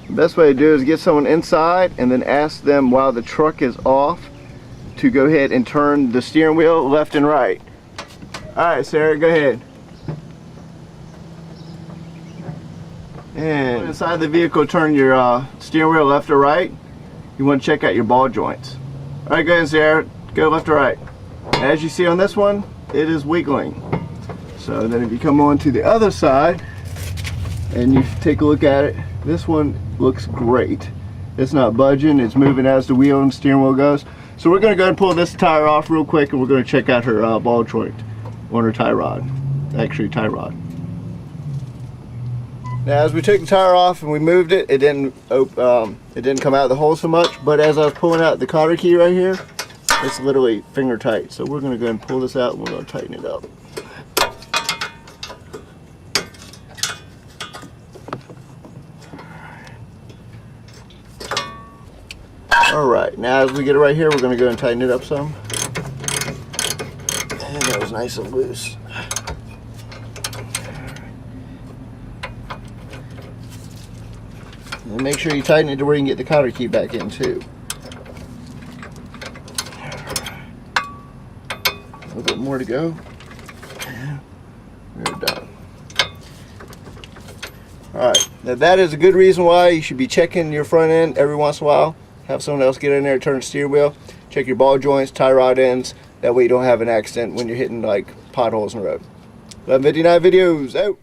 The best way to do is get someone inside and then ask them while the truck is off to go ahead and turn the steering wheel left and right. Alright, Sarah, go ahead. And inside the vehicle, turn your steering wheel left or right. You want to check out your ball joints. Alright, go ahead, Sarah. Go left or right. As you see on this one, it is wiggling. So then if you come on to the other side and you take a look at it, this one looks great. It's not budging, it's moving as the wheel and steering wheel goes. So we're going to go ahead and pull this tire off real quick, and we're going to check out her ball joint on her tie rod. Actually, tie rod. Now as we took the tire off and we moved it, it didn't come out of the hole so much, but as I was pulling out the cotter key right here, it's literally finger tight. So we're going to go ahead and pull this out and we're going to tighten it up. Alright, now as we get it right here, we're going to go and tighten it up some. And that was nice and loose. And make sure you tighten it to where you can get the cotter key back in too. A little bit more to go. And we're done. Alright, now that is a good reason why you should be checking your front end every once in a while. Have someone else get in there, turn the steering wheel, check your ball joints, tie rod ends. That way you don't have an accident when you're hitting like potholes in the road. 1159 videos out.